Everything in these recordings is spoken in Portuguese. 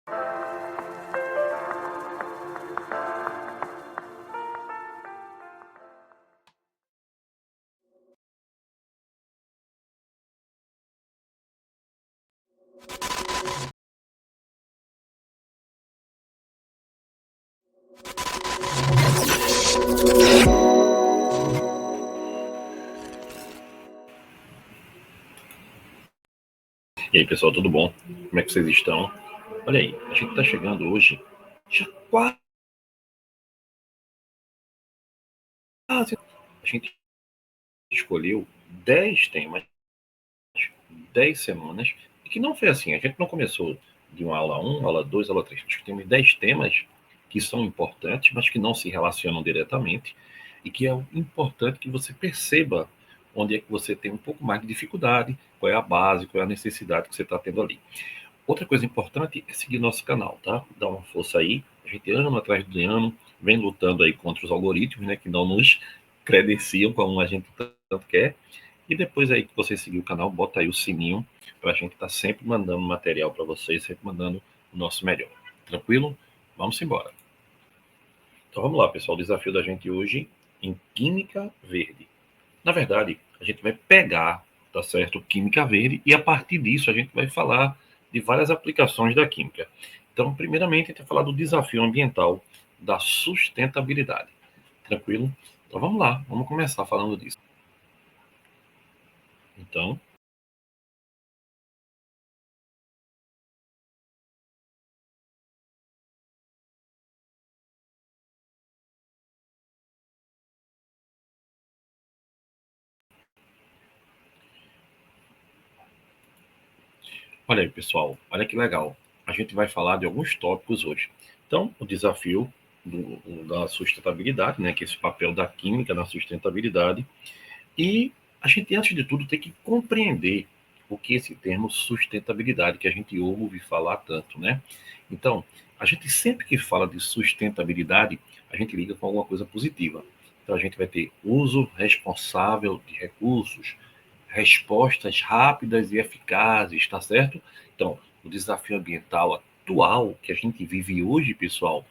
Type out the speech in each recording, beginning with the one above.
E aí, pessoal, tudo bom? Como é que vocês estão? Olha aí, a gente está chegando hoje, já quase. A gente escolheu 10 temas, 10 semanas, e que não foi assim. A gente não começou de uma aula 1, aula 2, aula 3. Nós temos 10 temas que são importantes, mas que não se relacionam diretamente, e que é importante que você perceba onde é que você tem um pouco mais de dificuldade, qual é a base, qual é a necessidade que você está tendo ali. Outra coisa importante é seguir nosso canal, tá? Dá uma força aí. A gente ano atrás de ano vem lutando aí contra os algoritmos, né? Que não nos credenciam como a gente tanto quer. E depois aí que você seguir o canal, bota aí o sininho para a gente estar sempre mandando material para vocês, sempre mandando o nosso melhor. Tranquilo? Vamos embora. Então vamos lá, pessoal. O desafio da gente hoje em Química Verde. Na verdade, a gente vai pegar, tá certo, química verde, e a partir disso a gente vai falar de várias aplicações da química. Então, primeiramente, a gente vai falar do desafio ambiental da sustentabilidade. Tranquilo? Então vamos lá, vamos começar falando disso. Então, olha aí, pessoal, olha que legal. A gente vai falar de alguns tópicos hoje. Então, o desafio da sustentabilidade, né, que é esse papel da química na sustentabilidade. E a gente, antes de tudo, tem que compreender o que é esse termo sustentabilidade, que a gente ouve falar tanto, né? Então, a gente sempre que fala de sustentabilidade, a gente liga com alguma coisa positiva. Então, a gente vai ter uso responsável de recursos, respostas rápidas e eficazes, tá certo? Então, o desafio ambiental atual que a gente vive hoje, pessoal,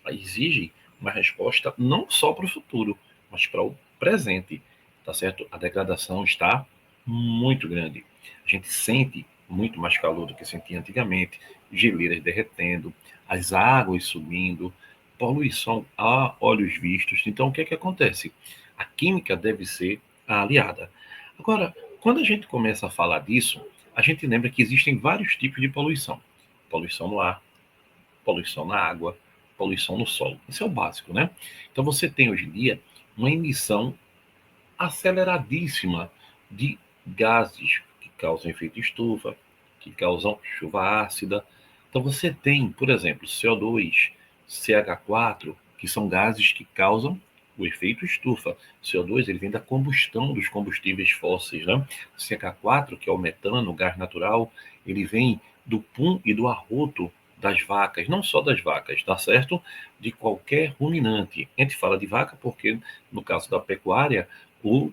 exige uma resposta não só para o futuro, mas para o presente, tá certo? A degradação está muito grande. A gente sente muito mais calor do que sentia antigamente, geleiras derretendo, as águas subindo, poluição a olhos vistos. Então, o que é que acontece? A química deve ser a aliada. Agora, quando a gente começa a falar disso, a gente lembra que existem vários tipos de poluição. Poluição no ar, poluição na água, poluição no solo. Isso é o básico, né? Então você tem hoje em dia uma emissão aceleradíssima de gases que causam efeito estufa, que causam chuva ácida. Então você tem, por exemplo, CO2, CH4, que são gases que causam o efeito estufa. CO2 ele vem da combustão dos combustíveis fósseis, né? CH4, que é o metano, o gás natural, ele vem do pum e do arroto das vacas, não só das vacas, tá certo? De qualquer ruminante. A gente fala de vaca porque, no caso da pecuária, o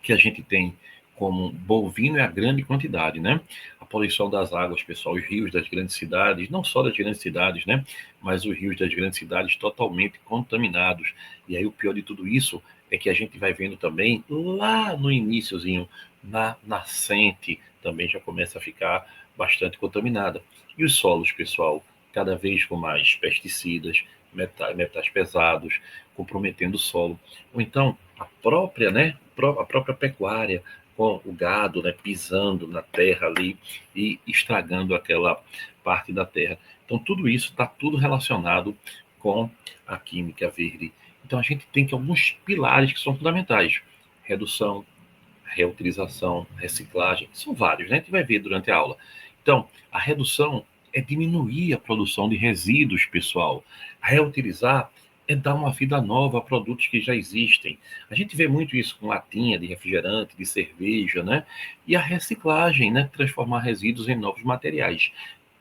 que a gente tem como bovino é a grande quantidade, né? A poluição das águas, pessoal, os rios das grandes cidades, não só das grandes cidades, né? Mas os rios das grandes cidades totalmente contaminados. E aí o pior de tudo isso é que a gente vai vendo também lá no iniciozinho, na nascente, também já começa a ficar bastante contaminada. E os solos, pessoal, cada vez com mais pesticidas, metais pesados, comprometendo o solo. Ou então, a própria, né, a própria pecuária, com o gado, né, pisando na terra ali e estragando aquela parte da terra. Então, tudo isso está tudo relacionado com a química verde. Então, a gente tem que alguns pilares que são fundamentais: redução, reutilização, reciclagem, são vários, né? A gente vai ver durante a aula. Então, a redução é diminuir a produção de resíduos, pessoal. Reutilizar é dar uma vida nova a produtos que já existem. A gente vê muito isso com latinha de refrigerante, de cerveja, né? E a reciclagem, né? Transformar resíduos em novos materiais.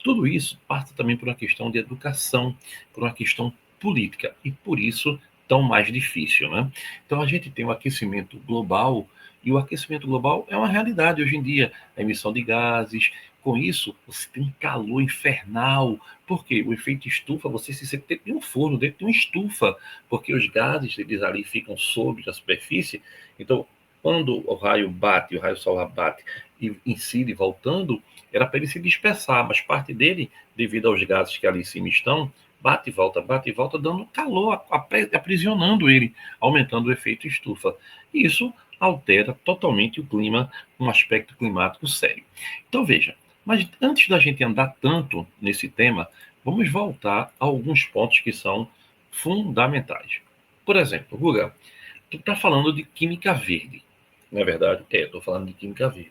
Tudo isso passa também por uma questão de educação, por uma questão política, e por isso tão mais difícil, né? Então a gente tem o aquecimento global, e o aquecimento global é uma realidade hoje em dia. A emissão de gases, Com isso, você tem um calor infernal. Por quê? O efeito estufa, você se sente dentro de um forno, dentro de uma estufa, porque os gases, eles ali ficam sobre a superfície. Então, quando o raio bate, o raio solar bate e incide voltando, era para ele se dispersar, mas parte dele, devido aos gases que ali em cima estão, bate e volta, dando calor, aprisionando ele, aumentando o efeito estufa. E isso altera totalmente o clima, um aspecto climático sério. Então, veja, mas antes da gente andar tanto nesse tema, vamos voltar a alguns pontos que são fundamentais. Por exemplo, Guga, tu está falando de química verde, não é verdade? Estou falando de química verde.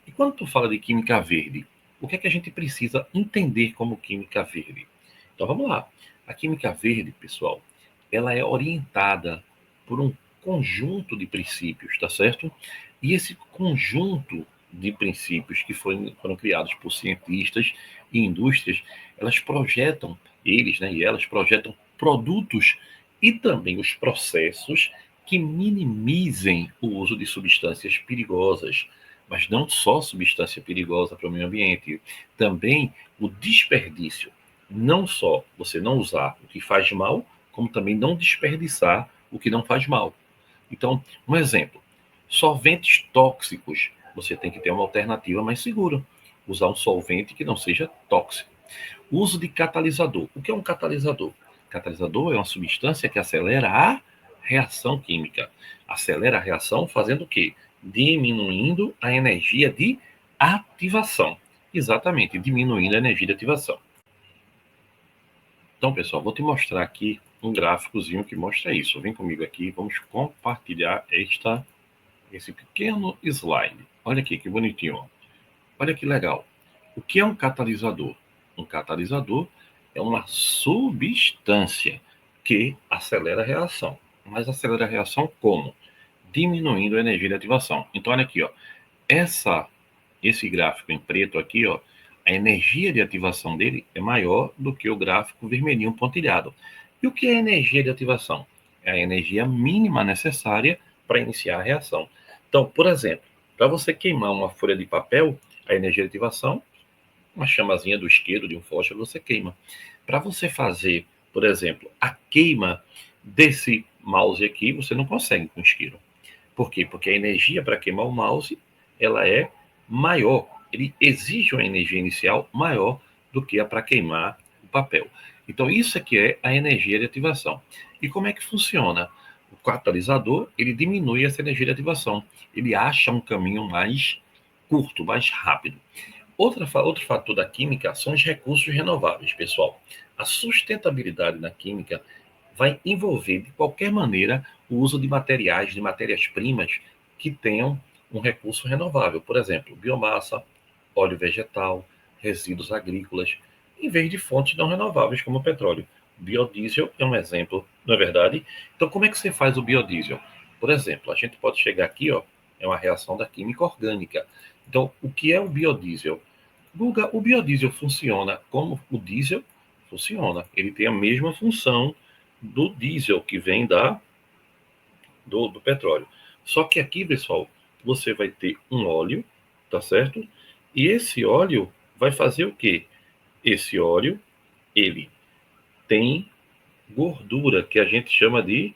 E quando tu fala de química verde, o que é que a gente precisa entender como química verde? Então vamos lá. A química verde, pessoal, ela é orientada por um conjunto de princípios, tá certo? E esse conjunto de princípios que foram criados por cientistas e indústrias, elas projetam, eles, né, e elas projetam produtos e também os processos que minimizem o uso de substâncias perigosas, mas não só substância perigosa para o meio ambiente, também o desperdício. Não só você não usar o que faz mal, como também não desperdiçar o que não faz mal. Então, um exemplo: solventes tóxicos. Você tem que ter uma alternativa mais segura. Usar um solvente que não seja tóxico. Uso de catalisador. O que é um catalisador? Catalisador é uma substância que acelera a reação química. Acelera a reação fazendo o quê? Diminuindo a energia de ativação. Exatamente, diminuindo a energia de ativação. Então, pessoal, vou te mostrar aqui um gráficozinho que mostra isso. Vem comigo aqui, vamos compartilhar esse pequeno slide. Olha aqui, que bonitinho. Ó. Olha que legal. O que é um catalisador? Um catalisador é uma substância que acelera a reação. Mas acelera a reação como? Diminuindo a energia de ativação. Então, olha aqui, ó. Esse gráfico em preto aqui, ó, a energia de ativação dele é maior do que o gráfico vermelhinho pontilhado. E o que é energia de ativação? É a energia mínima necessária para iniciar a reação. Então, por exemplo, para você queimar uma folha de papel, a energia de ativação, uma chamazinha do isqueiro, de um fósforo, você queima. Para você fazer, por exemplo, a queima desse mouse aqui, você não consegue com isqueiro. Por quê? Porque a energia para queimar o mouse, ela é maior. Ele exige uma energia inicial maior do que a para queimar o papel. Então, isso aqui é a energia de ativação. E como é que funciona? O catalisador, ele diminui essa energia de ativação. Ele acha um caminho mais curto, mais rápido. Outro fator da química são os recursos renováveis, pessoal. A sustentabilidade na química vai envolver, de qualquer maneira, o uso de materiais, de matérias-primas que tenham um recurso renovável. Por exemplo, biomassa, óleo vegetal, resíduos agrícolas, em vez de fontes não renováveis como o petróleo. Biodiesel é um exemplo, não é verdade? Então, como é que você faz o biodiesel? Por exemplo, a gente pode chegar aqui, ó, é uma reação da química orgânica. Então, o que é o biodiesel? Guga, o biodiesel funciona como o diesel funciona. Ele tem a mesma função do diesel que vem do petróleo. Só que aqui, pessoal, você vai ter um óleo, tá certo? E esse óleo vai fazer o quê? Esse óleo, ele tem gordura, que a gente chama de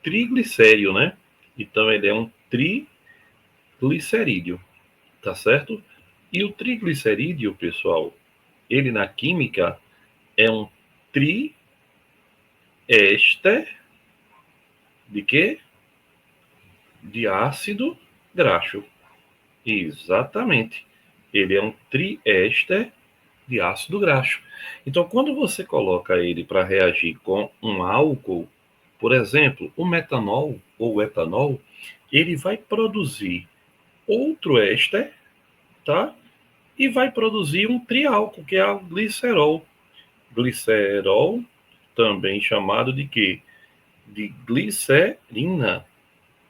triglicérido, né? Então, ele é um triglicerídeo, tá certo? E o triglicerídeo, pessoal, ele na química é um triéster de quê? De ácido graxo. Exatamente. Ele é um triéster de ácido graxo. Então, quando você coloca ele para reagir com um álcool, por exemplo, o metanol ou o etanol, ele vai produzir outro éster, tá? E vai produzir um triálcool, que é o glicerol. Glicerol, também chamado de quê? De glicerina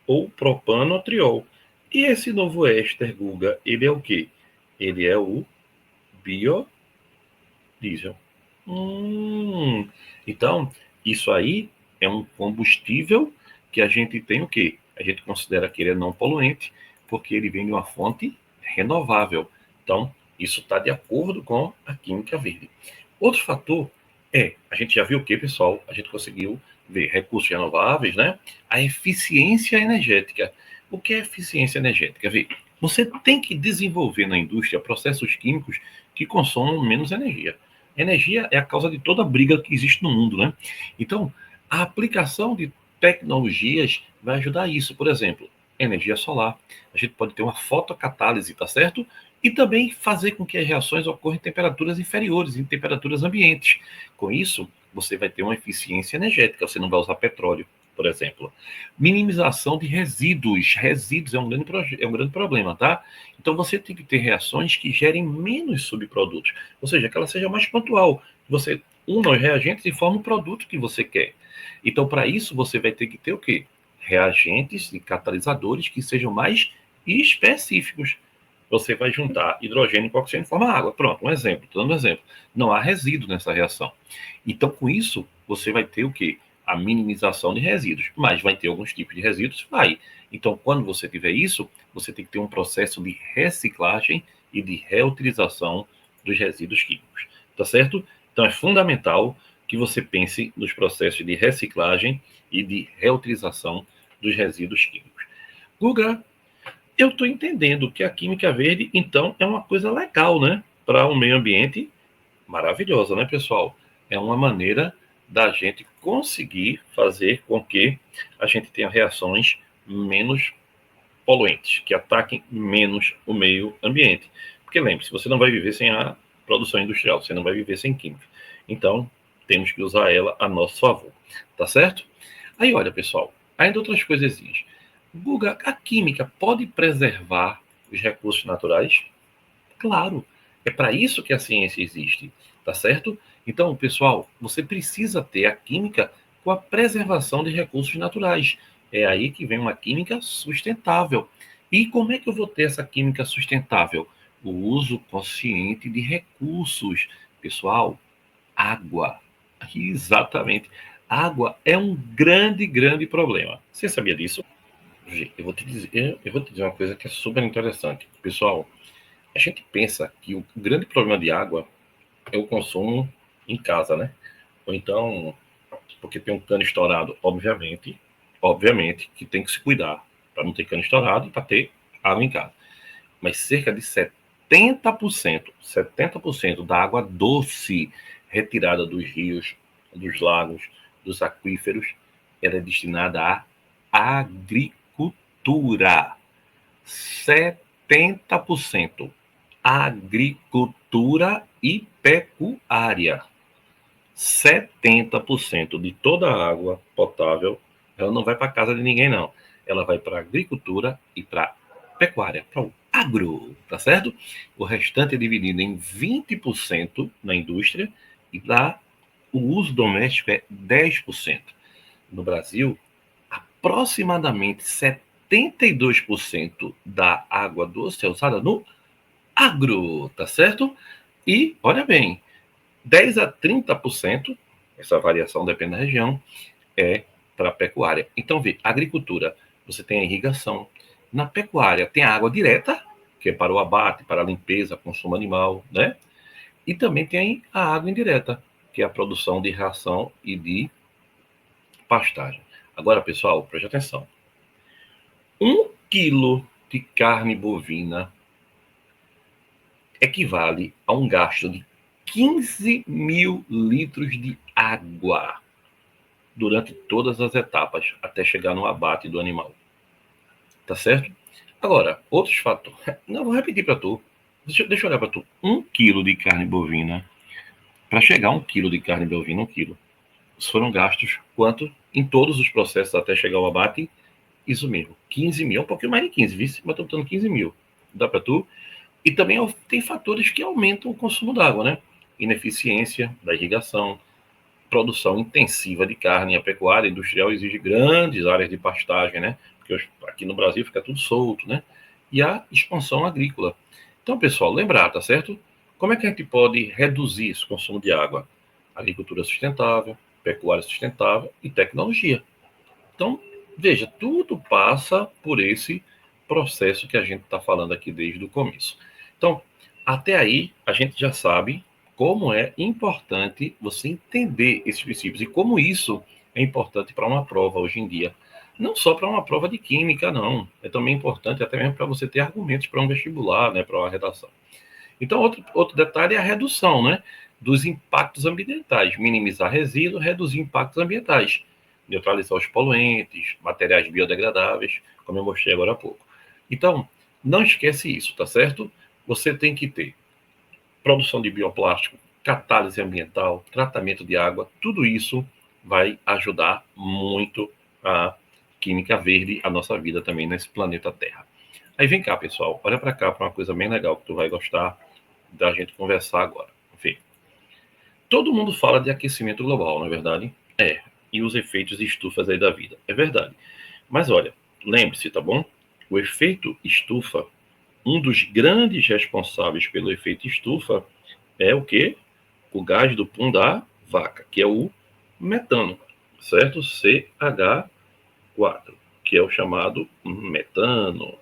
ou propanotriol. E esse novo éster, Guga, ele é o quê? Ele é o biodiesel. Então, isso aí é um combustível que a gente tem o quê? A gente considera que ele é não poluente, porque ele vem de uma fonte renovável. Então, Isso está de acordo com a química verde. Outro fator a gente já viu o que, pessoal? A gente conseguiu ver recursos renováveis, né? A eficiência energética. O que é eficiência energética? Vê, você tem que desenvolver na indústria processos químicos que consomam menos energia. Energia é a causa de toda a briga que existe no mundo, né? Então, a aplicação de tecnologias vai ajudar isso. Por exemplo, energia solar. A gente pode ter uma fotocatálise, tá certo? E também fazer com que as reações ocorram em temperaturas inferiores, em temperaturas ambientes. Com isso, você vai ter uma eficiência energética, você não vai usar petróleo, por exemplo. Minimização de resíduos. Resíduos é um grande problema, tá? Então você tem que ter reações que gerem menos subprodutos, ou seja, que ela seja mais pontual. Você una os reagentes e forma o produto que você quer. Então, para isso, você vai ter que ter o quê? Reagentes e catalisadores que sejam mais específicos. Você vai juntar hidrogênio com oxigênio e forma água. Pronto, um exemplo, estou dando um exemplo. Não há resíduo nessa reação. Então, com isso, você vai ter o quê? A minimização de resíduos. Mas vai ter alguns tipos de resíduos? Vai. Então, quando você tiver isso, você tem que ter um processo de reciclagem e de reutilização dos resíduos químicos. Tá certo? Então, é fundamental que você pense nos processos de reciclagem e de reutilização dos resíduos químicos. Guga, eu estou entendendo que a química verde, então, é uma coisa legal, né? Para o meio ambiente, maravilhosa, né, pessoal? É uma maneira da gente conseguir fazer com que a gente tenha reações menos poluentes, que ataquem menos o meio ambiente. Porque lembre-se, você não vai viver sem a produção industrial, você não vai viver sem química. Então, temos que usar ela a nosso favor, tá certo? Aí, olha, pessoal, ainda outras coisas existem. Guga, a química pode preservar os recursos naturais? Claro, é para isso que a ciência existe, tá certo? Então, pessoal, você precisa ter a química com a preservação de recursos naturais. É aí que vem uma química sustentável. E como é que eu vou ter essa química sustentável? O uso consciente de recursos. Pessoal, água. Exatamente. Água é um grande, grande problema. Você sabia disso? Eu vou te dizer uma coisa que é super interessante. Pessoal, a gente pensa que o grande problema de água é o consumo em casa, né? Ou então, porque tem um cano estourado, obviamente que tem que se cuidar para não ter cano estourado e para ter água em casa. Mas cerca de 70% da água doce retirada dos rios, dos lagos, dos aquíferos, ela é destinada à agricultura. 70% agricultura e pecuária. 70% de toda a água potável, ela não vai para casa de ninguém, não. Ela vai para a agricultura e para a pecuária, para o agro, tá certo? O restante é dividido em 20% na indústria e para o uso doméstico é 10%. No Brasil, aproximadamente 72% da água doce é usada no agro, tá certo? E, olha bem, 10 a 30%, essa variação depende da região, é para a pecuária. Então, vê, agricultura, você tem a irrigação. Na pecuária, tem a água direta, que é para o abate, para a limpeza, consumo animal, né? E também tem a água indireta, que é a produção de ração e de pastagem. Agora, pessoal, preste atenção. 1 quilo de carne bovina equivale a um gasto de 15 mil litros de água durante todas as etapas, até chegar no abate do animal. Tá certo? Agora, outros fatores. Não, vou repetir para tu. Deixa eu olhar para tu. 1 quilo de carne bovina, para chegar a 1 quilo de carne bovina, 1 quilo, foram gastos quanto em todos os processos até chegar ao abate? Isso mesmo, 15 mil, um pouquinho mais de 15, vice, mas estou botando 15 mil. Dá para tu? E também tem fatores que aumentam o consumo d'água, né? Ineficiência da irrigação, produção intensiva de carne. A pecuária industrial exige grandes áreas de pastagem, né? Porque aqui no Brasil fica tudo solto, né? E a expansão agrícola. Então, pessoal, lembrar, tá certo? Como é que a gente pode reduzir esse consumo de água? Agricultura sustentável, pecuária sustentável e tecnologia. Então, veja, tudo passa por esse processo que a gente está falando aqui desde o começo. Então, Até aí, a gente já sabe como é importante você entender esses princípios e como isso é importante para uma prova hoje em dia. Não só para uma prova de química, não. É também importante até mesmo para você ter argumentos para um vestibular, né, para uma redação. Então, outro detalhe é a redução, né, dos impactos ambientais. Minimizar resíduos, reduzir impactos ambientais. Neutralizar os poluentes, materiais biodegradáveis, como eu mostrei agora há pouco. Então, não esquece isso, tá certo? Você tem que ter produção de bioplástico, catálise ambiental, tratamento de água, tudo isso vai ajudar muito a química verde, a nossa vida também nesse planeta Terra. Aí vem cá, pessoal, olha para cá para uma coisa bem legal que tu vai gostar da gente conversar agora. Vê. Todo mundo fala de aquecimento global, não é verdade? É. E os efeitos de estufas aí da vida. É verdade. Mas olha, lembre-se, tá bom? O efeito estufa, um dos grandes responsáveis pelo efeito estufa é o quê? O gás do pum da vaca, que é o metano, certo? CH4, que é o chamado metano,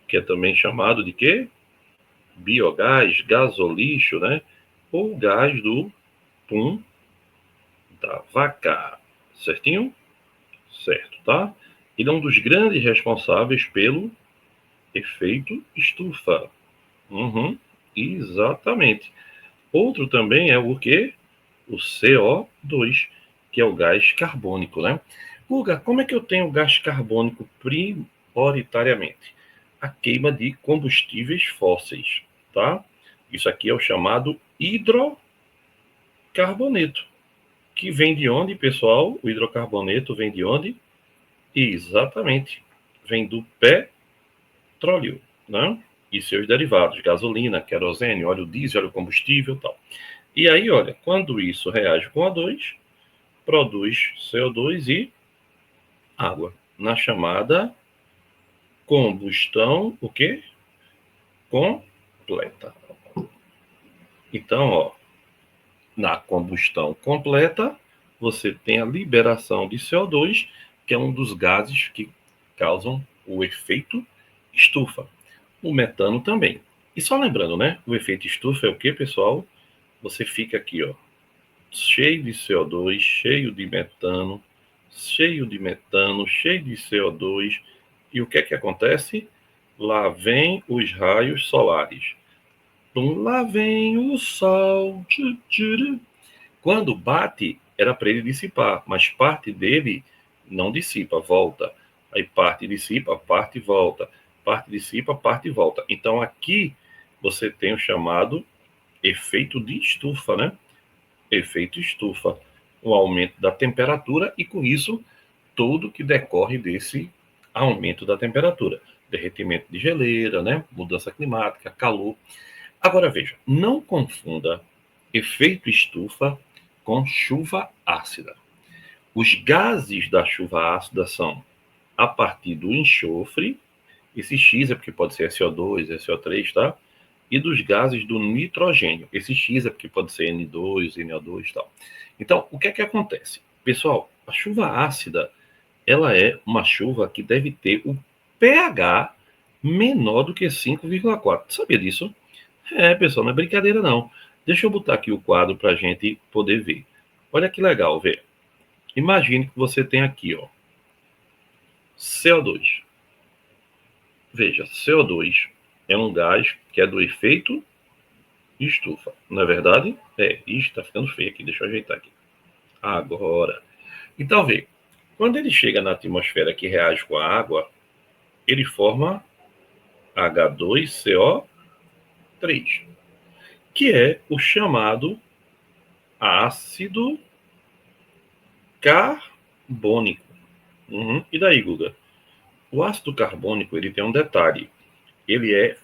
que é também chamado de quê? Biogás, gasolixo, né? Ou gás do pum da vaca, certinho? Certo, tá? Ele é um dos grandes responsáveis pelo efeito estufa. Uhum, exatamente. Outro também é o quê? O CO2, que é o gás carbônico, né? Guga, como é que eu tenho gás carbônico prioritariamente? A queima de combustíveis fósseis, tá? Isso aqui é o chamado hidrocarboneto, que vem de onde, pessoal? O hidrocarboneto vem de onde? Exatamente, vem do petróleo, né? E seus derivados, gasolina, querosene, óleo diesel, óleo combustível e tal. E aí, olha, quando isso reage com O2, produz CO2 e água, na chamada combustão, o quê? Completa. Então, ó, na combustão completa, você tem a liberação de CO2, que é um dos gases que causam o efeito estufa. O metano também. E só lembrando, né? O efeito estufa é o que, pessoal? Você fica aqui, ó, cheio de CO2, cheio de metano, cheio de CO2. E o que é que acontece? Lá vem os raios solares. Lá vem o sol. Quando bate, era para ele dissipar, mas parte dele não dissipa, volta. Aí parte dissipa, parte volta. Parte dissipa, parte volta. Então aqui você tem o chamado efeito de estufa, né? Efeito estufa, o aumento da temperatura e com isso tudo que decorre desse aumento da temperatura, derretimento de geleira, né? Mudança climática, calor. Agora veja, não confunda efeito estufa com chuva ácida. Os gases da chuva ácida são a partir do enxofre, esse X é porque pode ser SO2, SO3, tá? E dos gases do nitrogênio. Esse X é porque pode ser N2, NO2 e tal. Então, o que é que acontece? Pessoal, a chuva ácida, ela é uma chuva que deve ter o pH menor do que 5,4. Sabia disso? É, pessoal, não é brincadeira não. Deixa eu botar aqui o quadro para a gente poder ver. Olha que legal, ver. Imagine que você tem aqui, ó, CO2. Veja, CO2 é um gás que é do efeito estufa, não é verdade? É, isso está ficando feio aqui, deixa eu ajeitar aqui. Agora. Então, vê, quando ele chega na atmosfera que reage com a água, ele forma H2CO3, que é o chamado ácido carbônico. Uhum. E daí, Guga? O ácido carbônico ele tem um detalhe. Ele é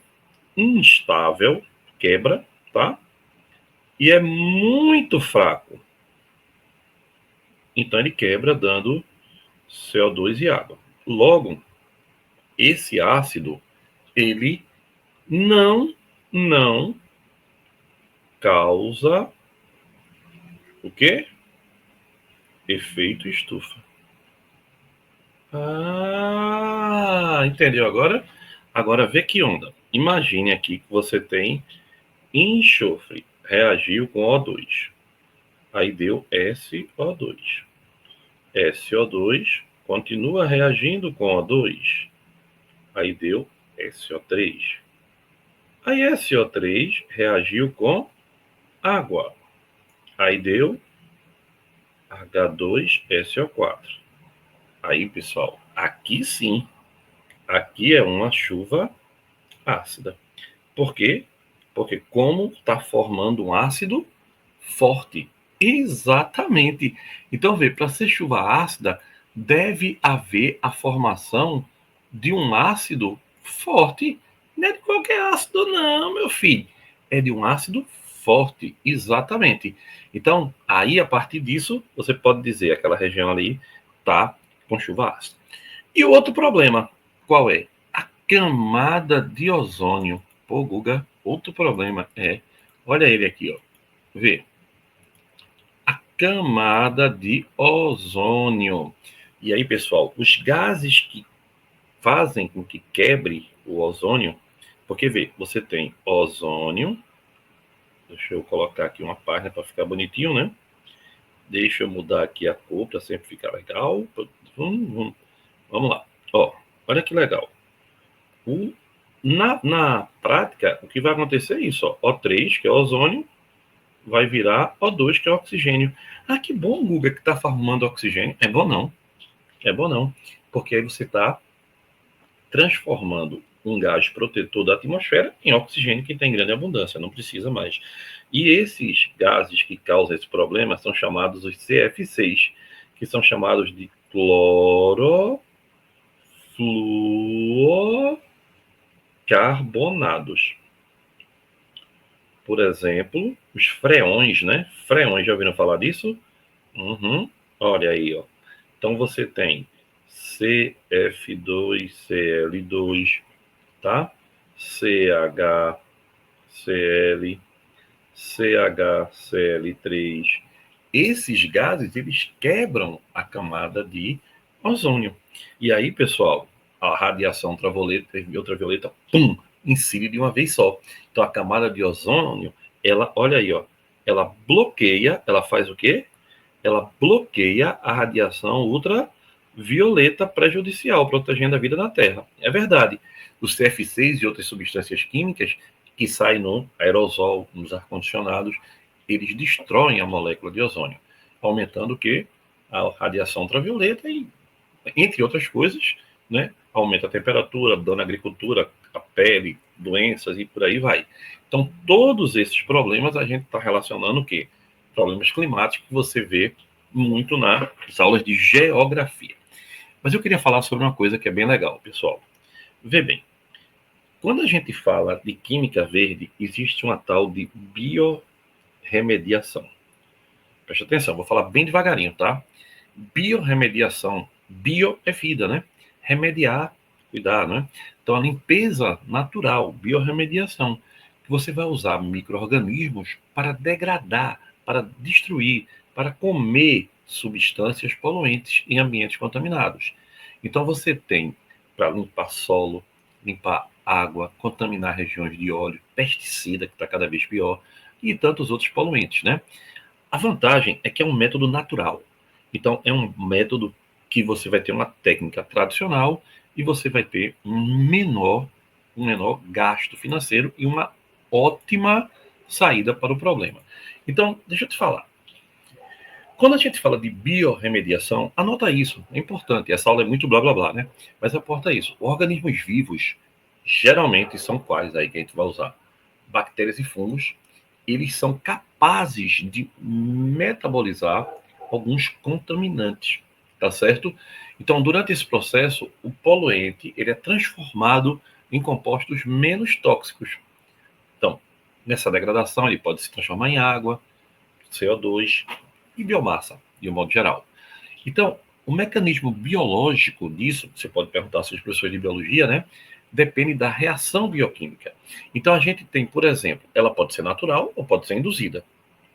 instável, quebra, tá? E é muito fraco. Então ele quebra dando CO2 e água. Logo, esse ácido ele não causa o quê? Efeito estufa. Ah, entendeu agora? Agora vê que onda. Imagine aqui que você tem enxofre reagiu com O2. Aí deu SO2. SO2 continua reagindo com O2. Aí deu SO3. Aí SO3 reagiu com água. Aí deu H2SO4. Aí, pessoal, aqui sim, aqui é uma chuva ácida. Por quê? Porque como está formando um ácido forte. Exatamente. Então, vê, para ser chuva ácida, deve haver a formação de um ácido forte. Não é de qualquer ácido, não, meu filho. É de um ácido forte, exatamente. Então, aí, a partir disso, você pode dizer aquela região ali está com chuva ácida. E o outro problema, qual é? A camada de ozônio. Pô, Guga, outro problema é, olha ele aqui, ó. Vê, camada de ozônio. E aí, pessoal, os gases que fazem com que quebre o ozônio, porque vê, você tem ozônio, deixa eu colocar aqui uma página para ficar bonitinho, né? Deixa eu mudar aqui a cor para sempre ficar legal. Vamos lá. Ó, olha que legal. Na prática, o que vai acontecer é isso, ó. O3, que é ozônio, vai virar O2, que é oxigênio. Ah, que bom, Guga, que está formando oxigênio. É bom não. É bom não. Porque aí você está transformando um gás protetor da atmosfera em oxigênio que está em grande abundância, não precisa mais. E esses gases que causam esse problema são chamados os CF6, que são chamados de clorofluorocarbonados. Por exemplo, os freões, né? Freões, já ouviram falar disso? Uhum. Olha aí, ó. Então você tem CF2Cl2, tá? CHCl, CHCl3. Esses gases, eles quebram a camada de ozônio. E aí, pessoal, a radiação ultravioleta e ultravioleta, pum, incide de uma vez só. Então a camada de ozônio, ela, olha aí, ó, ela bloqueia, ela faz o quê? Ela bloqueia a radiação ultravioleta prejudicial, protegendo a vida na Terra. É verdade. Os CF6 e outras substâncias químicas que saem no aerosol, nos ar-condicionados, eles destroem a molécula de ozônio, aumentando o quê? A radiação ultravioleta e, entre outras coisas, né, aumenta a temperatura, dano à agricultura, a pele, doenças e por aí vai. Então, todos esses problemas a gente está relacionando o quê? Problemas climáticos que você vê muito nas aulas de geografia. Mas eu queria falar sobre uma coisa que é bem legal, pessoal. Vê bem, quando a gente fala de química verde, existe uma tal de biorremediação. Preste atenção, vou falar bem devagarinho, tá? Biorremediação, bio é vida, né? Remediar, cuidar, né? Então, a limpeza natural, biorremediação, que você vai usar micro-organismos para degradar, para destruir, para comer substâncias poluentes em ambientes contaminados. Então, você tem para limpar solo, limpar água, contaminar regiões de óleo, pesticida, que está cada vez pior, e tantos outros poluentes, né? A vantagem é que é um método natural. Então, é um método que você vai ter uma técnica tradicional e você vai ter um menor gasto financeiro e uma ótima saída para o problema. Então, deixa eu te falar. Quando a gente fala de biorremediação, anota isso, é importante. Essa aula é muito blá blá blá, né? Mas aporta isso. Organismos vivos, geralmente são quais aí que a gente vai usar? Bactérias e fungos. Eles são capazes de metabolizar alguns contaminantes, tá certo? Então, durante esse processo, o poluente ele é transformado em compostos menos tóxicos. Então, nessa degradação, ele pode se transformar em água, CO2 e biomassa, de um modo geral. Então, o mecanismo biológico disso, você pode perguntar aos seus professores de biologia, né? Depende da reação bioquímica. Então, a gente tem, por exemplo, ela pode ser natural ou pode ser induzida,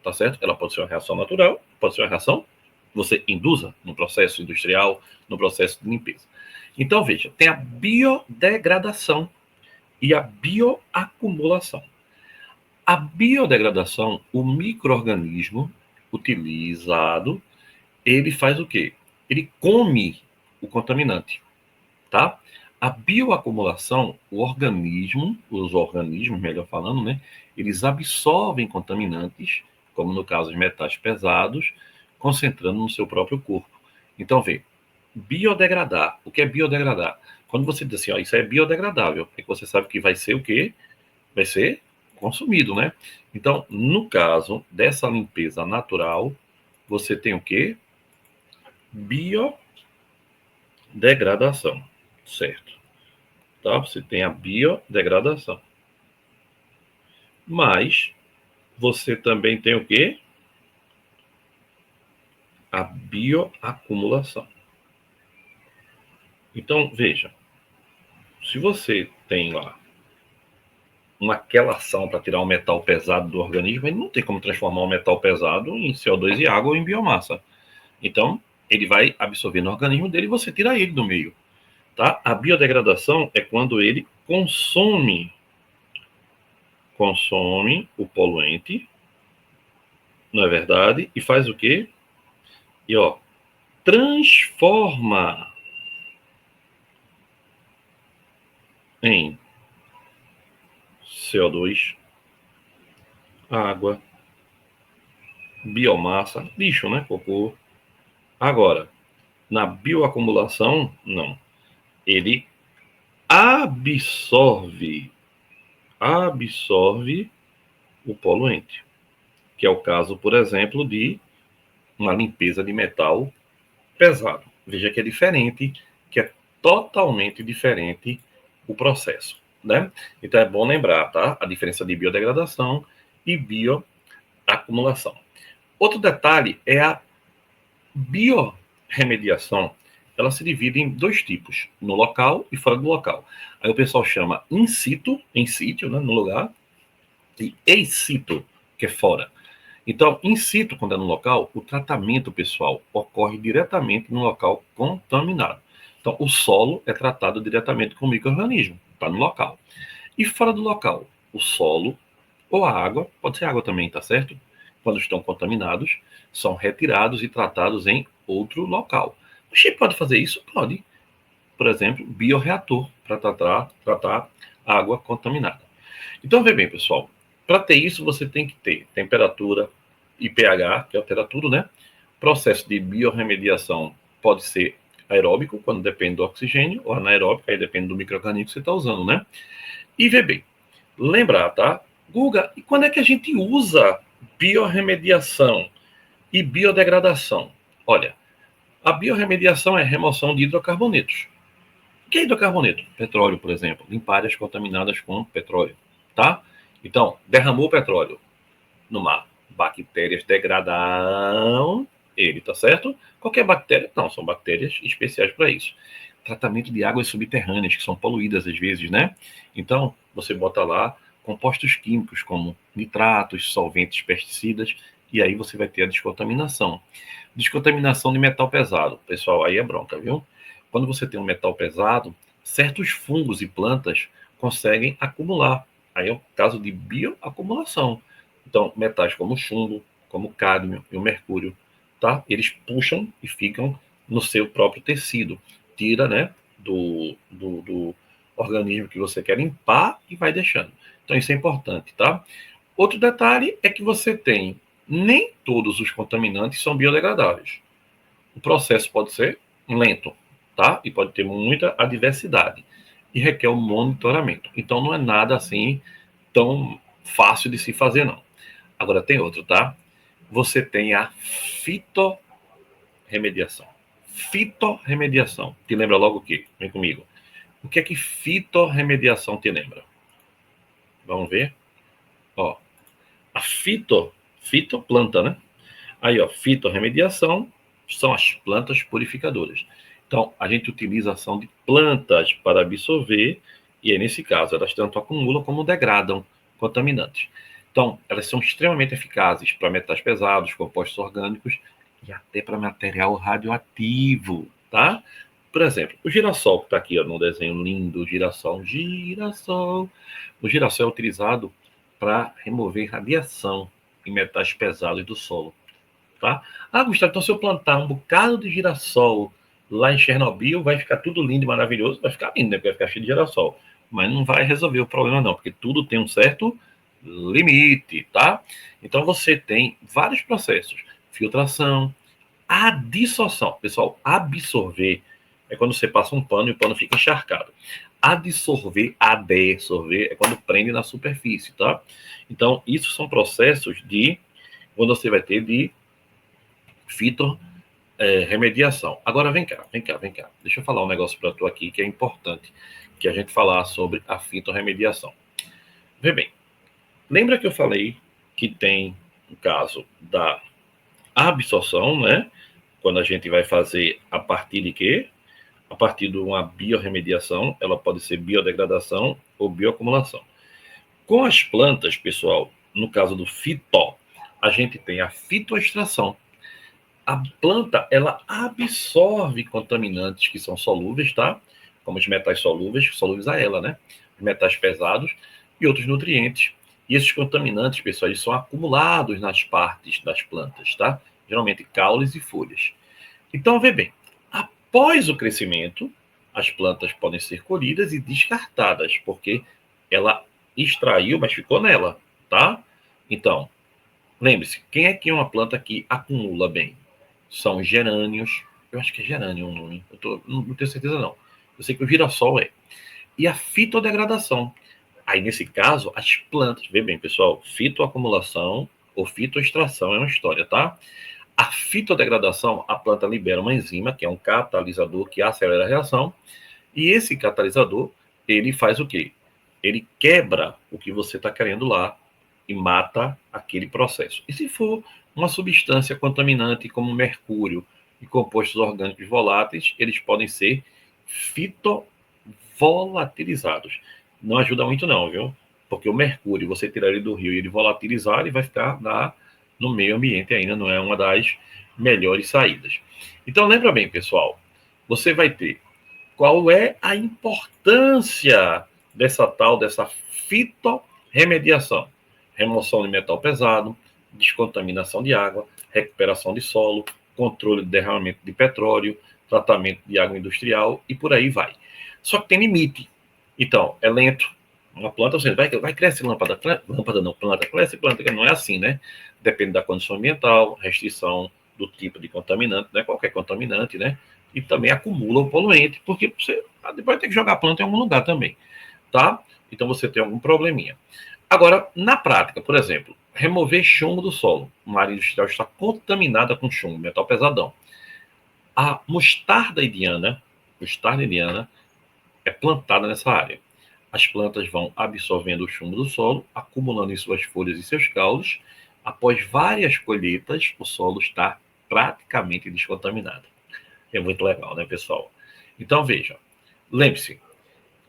tá certo? Ela pode ser uma reação natural, pode ser uma reação que você induza no processo industrial, no processo de limpeza. Então, veja, tem a biodegradação e a bioacumulação. A biodegradação, o micro-organismo utilizado, ele faz o quê? Ele come o contaminante, tá? A bioacumulação, os organismos, melhor falando, né? Eles absorvem contaminantes, como no caso os metais pesados, concentrando no seu próprio corpo. Então, vê, biodegradar. O que é biodegradar? Quando você diz assim, ó, isso é biodegradável, é que você sabe que vai ser o quê? Vai ser consumido, né? Então, no caso dessa limpeza natural, você tem o quê? Biodegradação, certo? Tá? Você tem a biodegradação. Mas você também tem o quê? A bioacumulação. Então, veja, se você tem lá uma quelação para tirar um metal pesado do organismo, ele não tem como transformar um metal pesado em CO2 e água ou em biomassa. Então, ele vai absorver no organismo dele e você tira ele do meio. Tá? A biodegradação é quando ele consome o poluente, não é verdade? E faz o quê? E ó, transforma em CO2, água, biomassa, lixo, né? Cocô. Agora, na bioacumulação, não. Ele absorve o poluente, que é o caso, por exemplo, de uma limpeza de metal pesado. Veja que é diferente, que é totalmente diferente o processo, né? Então é bom lembrar, tá? A diferença de biodegradação e bioacumulação. Outro detalhe é a biorremediação. Ela se divide em dois tipos, no local e fora do local. Aí o pessoal chama in situ, em sítio, né, no lugar, e ex situ, que é fora. Então, in situ, quando é no local, o tratamento, pessoal, ocorre diretamente no local contaminado. Então, o solo é tratado diretamente com o micro-organismo, está no local. E fora do local, o solo ou a água, pode ser água também, tá certo? Quando estão contaminados, são retirados e tratados em outro local. Você pode fazer isso? Pode. Por exemplo, bioreator, para tratar água contaminada. Então, vê bem, pessoal, para ter isso, você tem que ter temperatura e pH, que altera tudo, né? Processo de biorremediação pode ser aeróbico, quando depende do oxigênio, ou anaeróbico, aí depende do micro-organismo que você está usando, né? E vê bem, lembrar, tá? Guga, e quando é que a gente usa biorremediação e biodegradação? Olha, a biorremediação é remoção de hidrocarbonetos. O que é hidrocarboneto? Petróleo, por exemplo. Limpar áreas contaminadas com petróleo, tá? Então, derramou petróleo no mar. Bactérias degradam ele, tá certo? Qualquer bactéria? Não, são bactérias especiais para isso. Tratamento de águas subterrâneas, que são poluídas às vezes, né? Então, você bota lá compostos químicos como nitratos, solventes, pesticidas, e aí você vai ter a descontaminação. Descontaminação de metal pesado. Pessoal, aí é bronca, viu? Quando você tem um metal pesado, certos fungos e plantas conseguem acumular. Aí é o caso de bioacumulação. Então, metais como o chumbo, como o cádmio e o mercúrio, tá? Eles puxam e ficam no seu próprio tecido. Tira, né, do organismo que você quer limpar e vai deixando. Então, isso é importante, tá? Outro detalhe é que você tem, nem todos os contaminantes são biodegradáveis. O processo pode ser lento, tá? E pode ter muita adversidade e requer um monitoramento. Então, não é nada assim tão fácil de se fazer, não. Agora tem outro, tá? Você tem a fitorremediação. Fitorremediação. Te lembra logo o quê? Vem comigo. O que é que fitorremediação te lembra? Vamos ver? Ó, a fitoplanta, né? Aí, ó, fitorremediação são as plantas purificadoras. Então, a gente utiliza a ação de plantas para absorver, e aí, nesse caso, elas tanto acumulam como degradam contaminantes. Então, elas são extremamente eficazes para metais pesados, compostos orgânicos e até para material radioativo, tá? Por exemplo, o girassol, que está aqui ó, no desenho lindo, girassol. O girassol é utilizado para remover radiação em metais pesados do solo, tá? Ah, Gustavo, então se eu plantar um bocado de girassol lá em Chernobyl, vai ficar tudo lindo e maravilhoso? Vai ficar lindo, né? Porque vai ficar cheio de girassol. Mas não vai resolver o problema, não, porque tudo tem um certo limite, tá? Então você tem vários processos: filtração, adsorção. Pessoal, absorver é quando você passa um pano e o pano fica encharcado. Adsorver é quando prende na superfície, tá? Então, isso são processos de quando você vai ter de remediação. Agora, vem cá. Deixa eu falar um negócio para tu aqui que é importante, que a gente falar sobre a fitorremediação. Vê bem, lembra que eu falei que tem o caso da absorção, né? Quando a gente vai fazer a partir de quê? A partir de uma biorremediação, ela pode ser biodegradação ou bioacumulação. Com as plantas, pessoal, no caso do fitó, a gente tem a fitoextração. A planta, ela absorve contaminantes que são solúveis, tá? Como os metais solúveis a ela, né? Os metais pesados e outros nutrientes. E esses contaminantes, pessoal, eles são acumulados nas partes das plantas, tá? Geralmente caules e folhas. Então, vê bem, após o crescimento, as plantas podem ser colhidas e descartadas, porque ela extraiu, mas ficou nela, tá? Então, lembre-se, quem é que é uma planta que acumula bem? São gerânios, eu acho que é gerânio o nome, não tenho certeza não. Eu sei que o girassol é. E a fitodegradação. Aí, nesse caso, as plantas, vê bem, pessoal, fitoacumulação ou fitoextração é uma história, tá? A fitodegradação, a planta libera uma enzima, que é um catalisador que acelera a reação, e esse catalisador, ele faz o quê? Ele quebra o que você está querendo lá e mata aquele processo. E se for uma substância contaminante como mercúrio e compostos orgânicos voláteis, eles podem ser fitovolatilizados. Não ajuda muito não, viu? Porque o mercúrio, você tirar ele do rio e ele volatilizar, ele vai ficar no meio ambiente ainda, não é uma das melhores saídas. Então lembra bem, pessoal, você vai ter qual é a importância dessa fitorremediação: remoção de metal pesado, descontaminação de água, recuperação de solo, controle de derramamento de petróleo, tratamento de água industrial e por aí vai. Só que tem limite. Então, é lento. Uma planta, você vai crescer planta cresce planta, que não é assim, né? Depende da condição ambiental, restrição do tipo de contaminante, né? Qualquer contaminante, né? E também acumula o poluente, porque você depois vai ter que jogar a planta em algum lugar também, tá? Então você tem algum probleminha. Agora, na prática, por exemplo, remover chumbo do solo. Uma área industrial está contaminada com chumbo, metal pesadão. A mostarda indiana é plantada nessa área. As plantas vão absorvendo o chumbo do solo, acumulando em suas folhas e seus caules. Após várias colheitas, o solo está praticamente descontaminado. É muito legal, né, pessoal? Então, veja, lembre-se,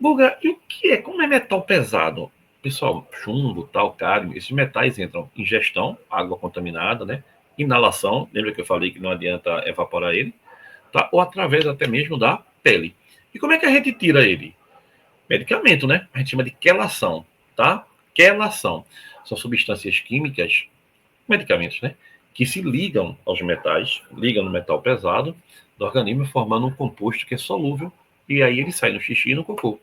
Guga, e o que é? Como é metal pesado? Pessoal, chumbo, tal, cádmio, esses metais entram em ingestão, água contaminada, né? Inalação, lembra que eu falei que não adianta evaporar ele, tá? Ou através até mesmo da pele. E como é que a gente tira ele? Medicamento, né? A gente chama de quelação, tá? Quelação. São substâncias químicas, medicamentos, né? Que se ligam aos metais, ligam no metal pesado do organismo, formando um composto que é solúvel, e aí ele sai no xixi e no cocô,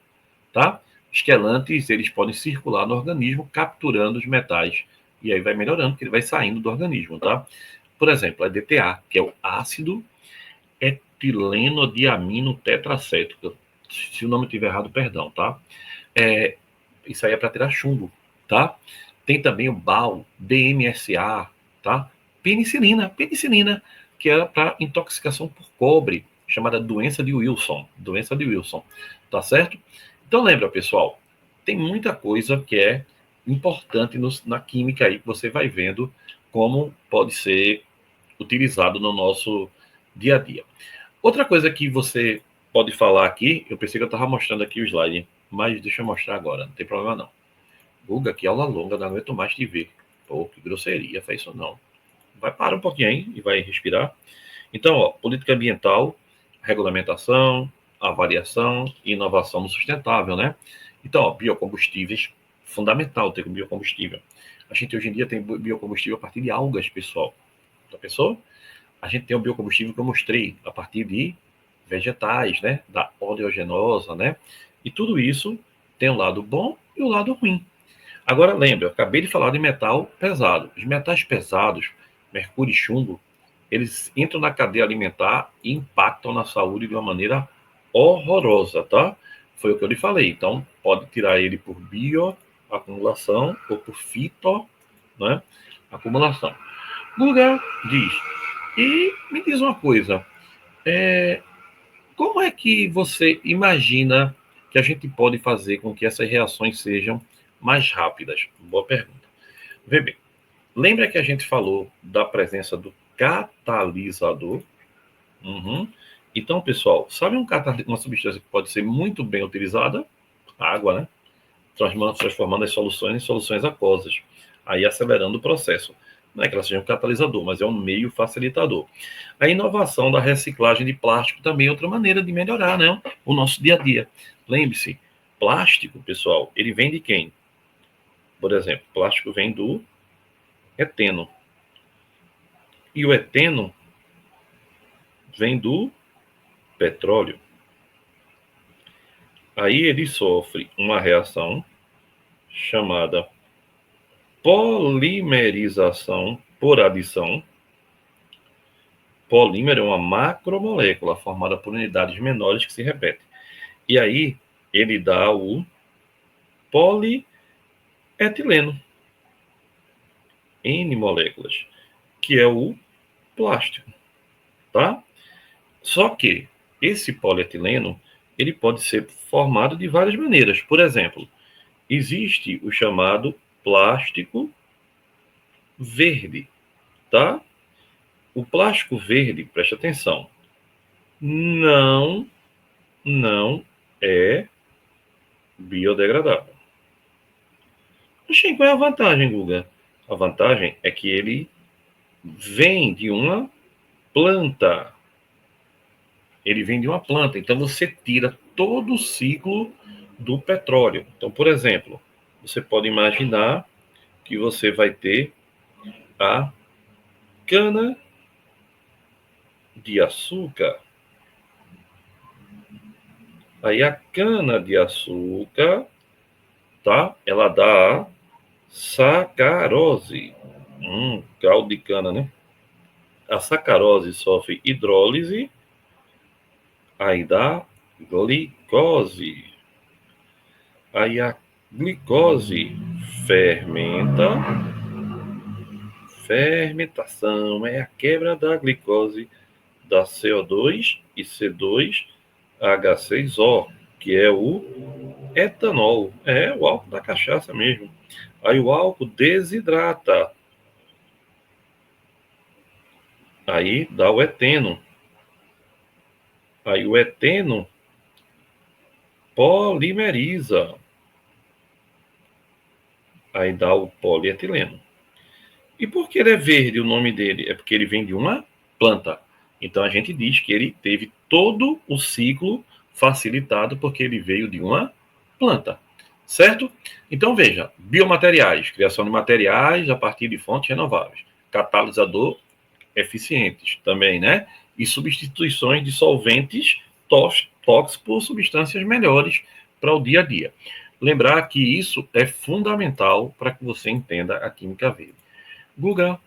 tá? Os quelantes, eles podem circular no organismo, capturando os metais, e aí vai melhorando, porque ele vai saindo do organismo, tá? Por exemplo, a DTA, que é o ácido etileno tetracético. Se o nome estiver errado, perdão, tá? Isso aí é para tirar chumbo, tá? Tem também o BAL, DMSA, tá? Penicilina, que é para intoxicação por cobre, chamada doença de Wilson, tá certo? Então lembra, pessoal, tem muita coisa que é importante na química aí, que você vai vendo como pode ser utilizado no nosso dia a dia. Outra coisa que você pode falar aqui, eu pensei que eu estava mostrando aqui o slide, mas deixa eu mostrar agora, não tem problema não. Guga, que aula longa, não aguento mais de ver. Pô, que grosseria, faz isso não. Vai parar um pouquinho aí e vai respirar. Então, ó, política ambiental, regulamentação, avaliação e inovação no sustentável, né? Então, ó, biocombustíveis, fundamental ter biocombustível. A gente hoje em dia tem biocombustível a partir de algas, pessoal. Já pensou? A gente tem o biocombustível que eu mostrei a partir de vegetais, né? Da oleaginosa, né? E tudo isso tem um lado bom e o lado ruim. Agora, lembra, eu acabei de falar de metal pesado. Os metais pesados, mercúrio e chumbo, eles entram na cadeia alimentar e impactam na saúde de uma maneira horrorosa, tá? Foi o que eu lhe falei. Então, pode tirar ele por bioacumulação ou por fito, né, acumulação. Guga diz, e me diz uma coisa, como é que você imagina que a gente pode fazer com que essas reações sejam mais rápidas? Boa pergunta. Vê bem, lembra que a gente falou da presença do catalisador? Uhum. Então, pessoal, sabe uma substância que pode ser muito bem utilizada? A água, né? Transformando as soluções em soluções aquosas, aí acelerando o processo. Não é que ela seja um catalisador, mas é um meio facilitador. A inovação da reciclagem de plástico também é outra maneira de melhorar, né, o nosso dia a dia. Lembre-se, plástico, pessoal, ele vem de quem? Por exemplo, plástico vem do eteno. E o eteno vem do petróleo. Aí ele sofre uma reação chamada polimerização por adição. Polímero é uma macromolécula formada por unidades menores que se repetem. E aí ele dá o polietileno, N moléculas, que é o plástico, tá? Só que esse polietileno, ele pode ser formado de várias maneiras. Por exemplo, existe o chamado plástico verde, tá? O plástico verde, preste atenção, não é biodegradável. Oxi, qual é a vantagem, Guga? A vantagem é que ele vem de uma planta. Ele vem de uma planta. Então você tira todo o ciclo do petróleo. Então, por exemplo, você pode imaginar que você vai ter a cana de açúcar. Aí a cana de açúcar, tá? Ela dá a sacarose. Caldo de cana, né? A sacarose sofre hidrólise, aí dá glicose. Aí a glicose fermentação é a quebra da glicose da CO2 e C2H6O, que é o etanol, é o álcool da cachaça mesmo. Aí o álcool desidrata, aí dá o eteno. Aí o eteno polimeriza, aí dá o polietileno. E por que ele é verde, o nome dele? É porque ele vem de uma planta. Então a gente diz que ele teve todo o ciclo facilitado porque ele veio de uma planta. Certo? Então veja, biomateriais, criação de materiais a partir de fontes renováveis. Catalisador eficientes também, né? E substituições de solventes tóxicos por substâncias melhores para o dia a dia. Lembrar que isso é fundamental para que você entenda a química verde. Guga,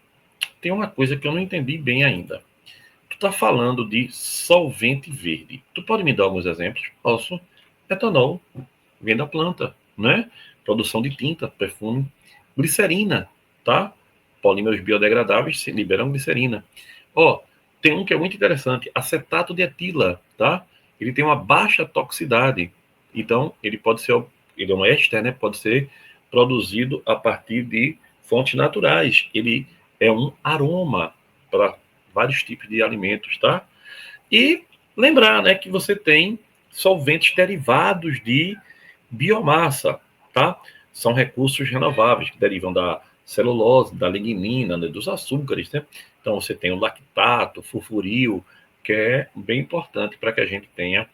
tem uma coisa que eu não entendi bem ainda. Tu está falando de solvente verde. Tu pode me dar alguns exemplos? Posso. Etanol, vem da planta, né? Produção de tinta, perfume. Glicerina, tá? Polímeros biodegradáveis se liberam glicerina. Ó, tem um que é muito interessante, acetato de etila, tá? Ele tem uma baixa toxicidade. Então, ele é um éster, né? Pode ser produzido a partir de fontes naturais. Ele é um aroma para vários tipos de alimentos, tá? E lembrar, né, que você tem solventes derivados de biomassa, tá? São recursos renováveis que derivam da celulose, da lignina, né, dos açúcares, né? Então você tem o lactato, o furfuril, que é bem importante para que a gente tenha.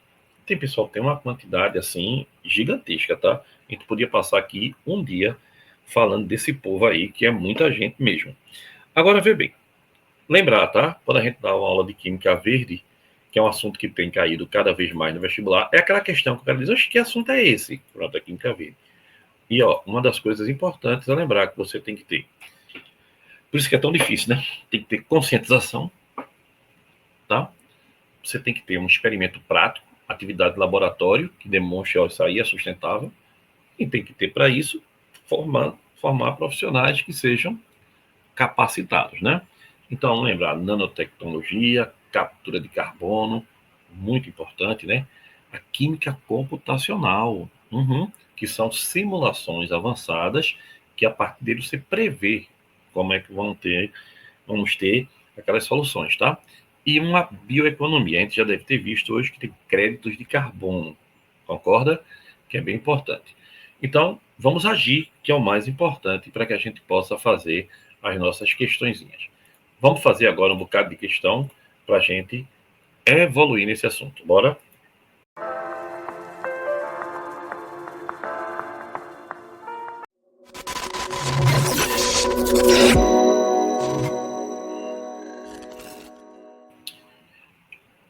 Tem pessoal que tem uma quantidade assim gigantesca, tá? A gente podia passar aqui um dia falando desse povo aí, que é muita gente mesmo. Agora, vê bem, lembrar, tá? Quando a gente dá uma aula de Química Verde, que é um assunto que tem caído cada vez mais no vestibular, é aquela questão que o cara diz, oxe, que assunto é esse? Pronto, a Química Verde. E, ó, uma das coisas importantes é lembrar que você tem que ter. Por isso que é tão difícil, né? Tem que ter conscientização, tá? Você tem que ter um experimento prático, atividade de laboratório, que demonstre, ó, isso aí é sustentável. E tem que ter, para isso, formar profissionais que sejam capacitados, né? Então, lembrar, nanotecnologia, captura de carbono, muito importante, né? A química computacional, que são simulações avançadas que a partir dele você prevê como é que vamos ter aquelas soluções, tá? E uma bioeconomia, a gente já deve ter visto hoje que tem créditos de carbono, concorda? Que é bem importante. Então, vamos agir, que é o mais importante para que a gente possa fazer as nossas questõezinhas. Vamos fazer agora um bocado de questão para a gente evoluir nesse assunto. Bora?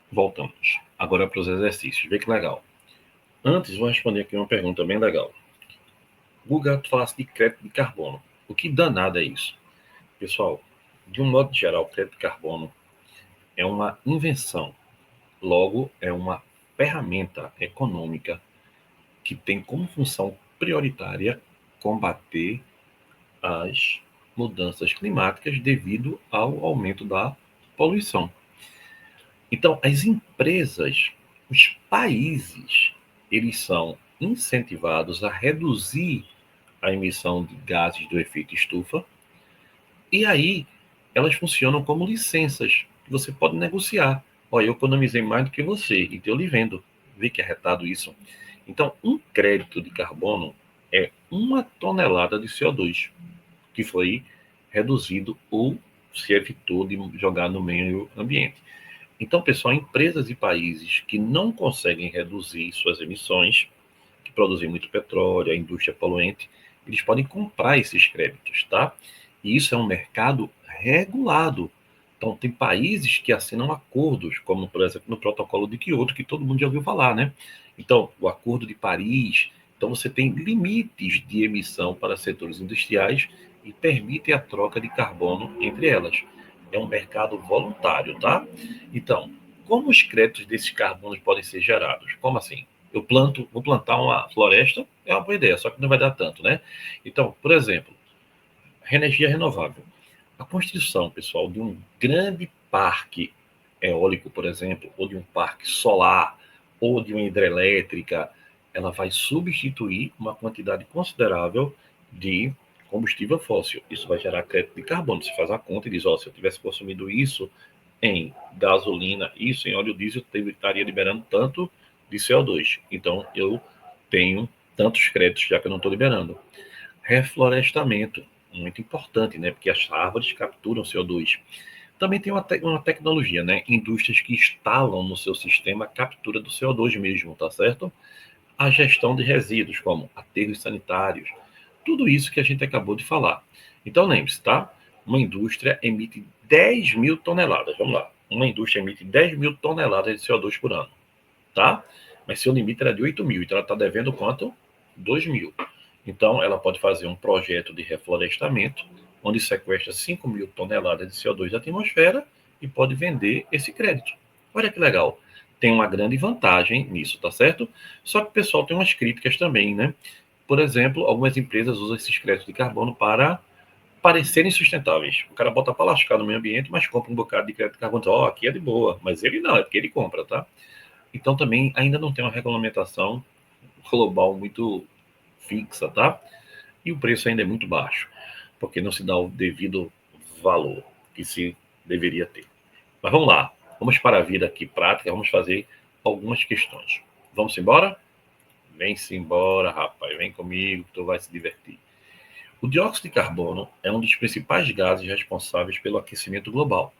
Voltamos. Agora para os exercícios. Vê que legal. Antes, vou responder aqui uma pergunta bem legal. Google fala de crédito de carbono. O que danado é isso? Pessoal, de um modo geral, o crédito de carbono é uma invenção. Logo, é uma ferramenta econômica que tem como função prioritária combater as mudanças climáticas devido ao aumento da poluição. Então, as empresas, os países, eles são incentivados a reduzir a emissão de gases do efeito estufa, e aí elas funcionam como licenças que você pode negociar. Olha, eu economizei mais do que você e estou lhe vendo. Vê que é retado isso. Então, um crédito de carbono é 1 tonelada de CO2 que foi reduzido ou se evitou de jogar no meio ambiente. Então, pessoal, empresas e países que não conseguem reduzir suas emissões, que produzem muito petróleo, a indústria poluente, eles podem comprar esses créditos, tá? E isso é um mercado regulado. Então, tem países que assinam acordos, como, por exemplo, no Protocolo de Quioto, que todo mundo já ouviu falar, né? Então, o Acordo de Paris. Então, você tem limites de emissão para setores industriais e permite a troca de carbono entre elas. É um mercado voluntário, tá? Então, como os créditos desses carbonos podem ser gerados? Como assim? Vou plantar uma floresta, é uma boa ideia, só que não vai dar tanto, né? Então, por exemplo, energia renovável. A construção, pessoal, de um grande parque eólico, por exemplo, ou de um parque solar, ou de uma hidrelétrica, ela vai substituir uma quantidade considerável de combustível fóssil. Isso vai gerar crédito de carbono. Você faz a conta e diz, ó, se eu tivesse consumido isso em gasolina, isso em óleo diesel, eu estaria liberando tanto de CO2. Então, eu tenho tantos créditos, já que eu não estou liberando. Reflorestamento, muito importante, né? Porque as árvores capturam CO2. Também tem uma tecnologia, né? Indústrias que instalam no seu sistema a captura do CO2 mesmo, tá certo? A gestão de resíduos, como aterros sanitários, tudo isso que a gente acabou de falar. Então, lembre-se, tá? Uma indústria emite 10 mil toneladas. Vamos lá. Uma indústria emite 10 mil toneladas de CO2 por ano, tá? Mas seu limite era de 8 mil, então ela está devendo quanto? 2 mil. Então, ela pode fazer um projeto de reflorestamento, onde sequestra 5 mil toneladas de CO2 da atmosfera e pode vender esse crédito. Olha que legal. Tem uma grande vantagem nisso, tá certo? Só que o pessoal tem umas críticas também, né? Por exemplo, algumas empresas usam esses créditos de carbono para parecerem sustentáveis. O cara bota para lascar no meio ambiente, mas compra um bocado de crédito de carbono. Ó, aqui é de boa. Mas ele não, é porque ele compra, tá? Então também ainda não tem uma regulamentação global muito fixa, tá? E o preço ainda é muito baixo, porque não se dá o devido valor que se deveria ter. Mas vamos lá, vamos para a vida aqui prática, vamos fazer algumas questões. Vamos embora? Vem-se embora, rapaz, vem comigo que tu vai se divertir. O dióxido de carbono é um dos principais gases responsáveis pelo aquecimento global.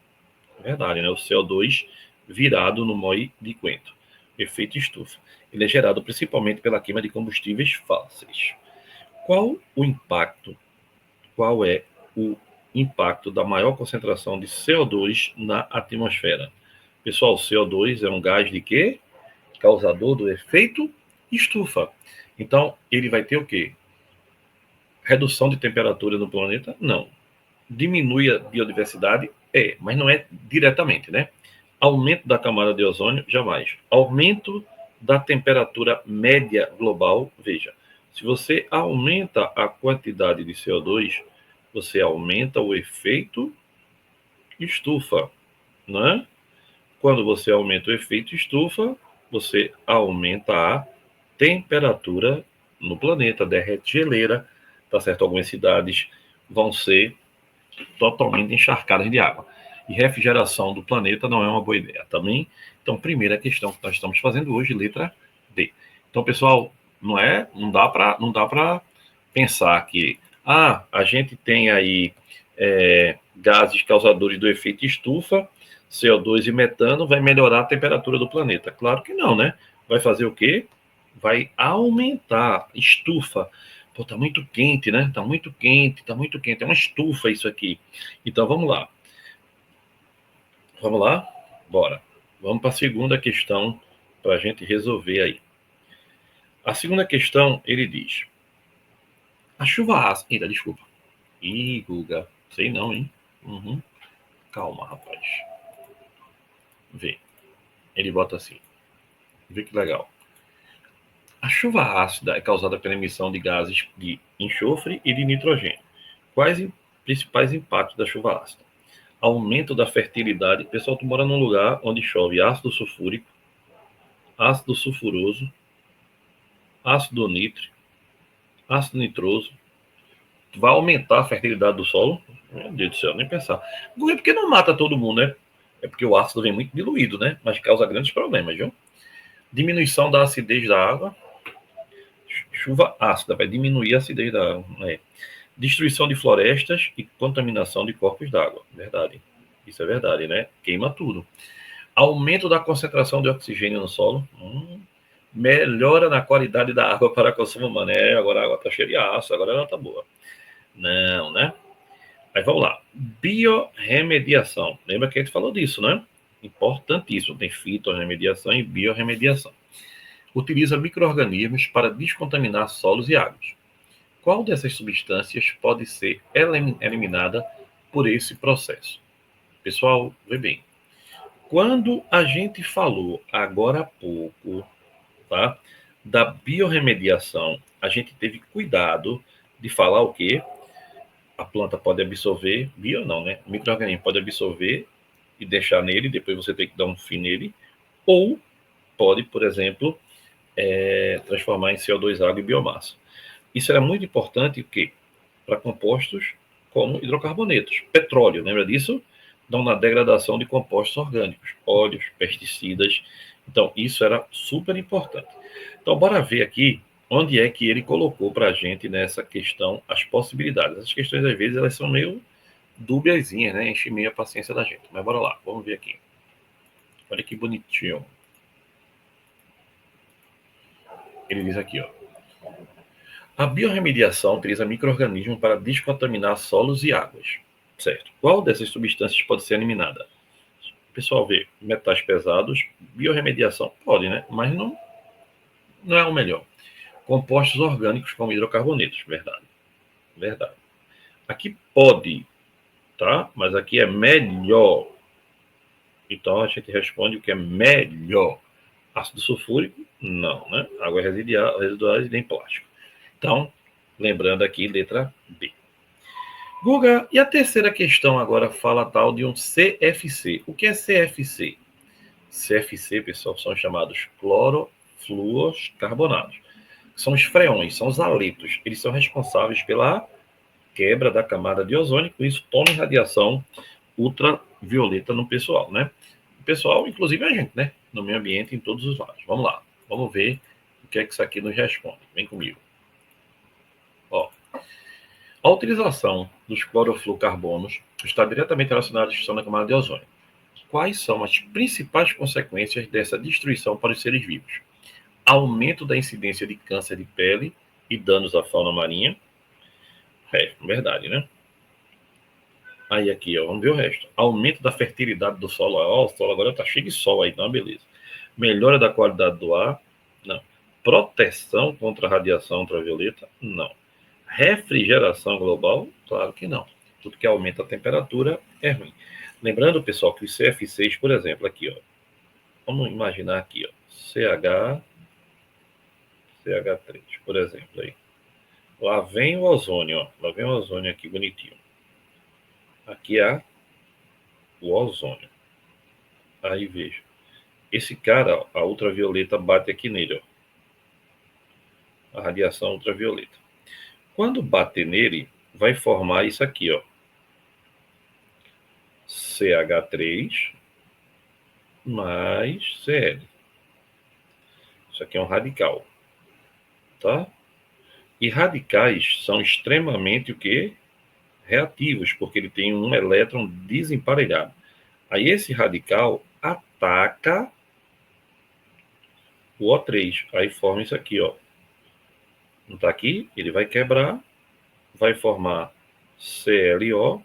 É verdade, né? O CO2 virado no moe de Quento. efeito estufa. Ele é gerado principalmente pela queima de combustíveis fósseis. Qual é o impacto da maior concentração de CO2 na atmosfera? Pessoal, CO2 é um gás de quê? Causador do efeito estufa. Então, ele vai ter o quê? Redução de temperatura no planeta? Não. Diminui a biodiversidade? Mas não é diretamente, né? Aumento da camada de ozônio? Jamais. Aumento da temperatura média global? Veja, se você aumenta a quantidade de CO2, você aumenta o efeito estufa, né? Quando você aumenta o efeito estufa, você aumenta a temperatura no planeta, derrete geleira, tá certo? Algumas cidades vão ser totalmente encharcadas de água. E refrigeração do planeta não é uma boa ideia também. Então, primeira questão que nós estamos fazendo hoje, letra D. Então, pessoal, não dá para pensar que a gente tem aí gases causadores do efeito estufa, CO2 e metano, vai melhorar a temperatura do planeta. Claro que não, né? Vai fazer o quê? Vai aumentar, estufa. Pô, tá muito quente, né? Tá muito quente, tá muito quente. É uma estufa isso aqui. Então, vamos lá. Vamos lá? Bora. Vamos para a segunda questão para a gente resolver aí. A segunda questão, ele diz: a chuva ácida. Eita, desculpa. Ih, Guga. Sei não, hein? Uhum. Calma, rapaz. Vê. Ele bota assim. Vê que legal. A chuva ácida é causada pela emissão de gases de enxofre e de nitrogênio. Quais principais impactos da chuva ácida? Aumento da fertilidade. Pessoal, tu mora num lugar onde chove ácido sulfúrico, ácido sulfuroso, ácido nítrico, ácido nitroso. Vai aumentar a fertilidade do solo? Meu Deus do céu, nem pensar. Por que não mata todo mundo, né? É porque o ácido vem muito diluído, né? Mas causa grandes problemas, viu? Diminuição da acidez da água. Chuva ácida vai diminuir a acidez da água. Destruição de florestas e contaminação de corpos d'água. Verdade. Isso é verdade, né? Queima tudo. Aumento da concentração de oxigênio no solo. Melhora na qualidade da água para consumo humano. Agora a água está cheia de ácido, agora ela está boa. Não, né? Aí vamos lá. Biorremediação. Lembra que a gente falou disso, né? Importantíssimo. Tem fitorremediação e biorremediação. Utiliza micro-organismos para descontaminar solos e águas. Qual dessas substâncias pode ser eliminada por esse processo? Pessoal, vê bem. Quando a gente falou agora há pouco, tá, da biorremediação, a gente teve cuidado de falar o quê? A planta pode absorver, bio não, né? O micro-organismo pode absorver e deixar nele, depois você tem que dar um fim nele, ou pode, por exemplo, transformar em CO2, água e biomassa. Isso era muito importante para compostos como hidrocarbonetos, petróleo, lembra disso? Dão na degradação de compostos orgânicos, óleos, pesticidas. Então, isso era super importante. Então, bora ver aqui onde é que ele colocou para a gente nessa questão as possibilidades. Essas questões, às vezes, elas são meio dúbiazinhas, né? Enche meio a paciência da gente. Mas bora lá, vamos ver aqui. Olha que bonitinho. Ele diz aqui, ó. A biorremediação utiliza micro-organismos para descontaminar solos e águas. Certo. Qual dessas substâncias pode ser eliminada? O pessoal vê metais pesados, biorremediação pode, né? Mas não é o melhor. Compostos orgânicos como hidrocarbonetos, verdade. Verdade. Aqui pode, tá? Mas aqui é melhor. Então a gente responde o que é melhor. Ácido sulfúrico? Não, né? Águas residuais e nem plástico. Então, lembrando aqui, letra B. Guga, e a terceira questão agora fala tal de um CFC. O que é CFC? CFC, pessoal, são chamados clorofluorcarbonados. São os freões, são os haletos. Eles são responsáveis pela quebra da camada de ozônio, com isso toma radiação ultravioleta no pessoal, né? O pessoal, inclusive a gente, né? No meio ambiente, em todos os lados. Vamos lá, vamos ver o que é que isso aqui nos responde. Vem comigo. Ó, a utilização dos clorofluorcarbonos está diretamente relacionada à destruição da camada de ozônio. quais são as principais consequências dessa destruição para os seres vivos? Aumento da incidência de câncer de pele e danos à fauna marinha. É, verdade, né? Aí aqui, ó, vamos ver o resto. Aumento da fertilidade do solo. Ó, o solo agora tá cheio de sol aí, então beleza. Melhora da qualidade do ar. Não. Proteção contra a radiação ultravioleta. Não. Refrigeração global. Claro que não. Tudo que aumenta a temperatura é ruim. Lembrando, pessoal, que o CF6, por exemplo, aqui, ó. Vamos imaginar aqui, ó. CH3, por exemplo, aí. Lá vem o ozônio, ó. Lá vem o ozônio aqui, bonitinho. Aqui é o ozônio. Aí veja. Esse cara, ó, a ultravioleta bate aqui nele, ó. A radiação ultravioleta. Quando bater nele, vai formar isso aqui, ó. CH3 mais Cl. Isso aqui é um radical, tá? E radicais são extremamente o quê? Reativos, porque ele tem um elétron desemparelhado. Aí esse radical ataca o O3, aí forma isso aqui, ó. Não está aqui? Ele vai quebrar, vai formar ClO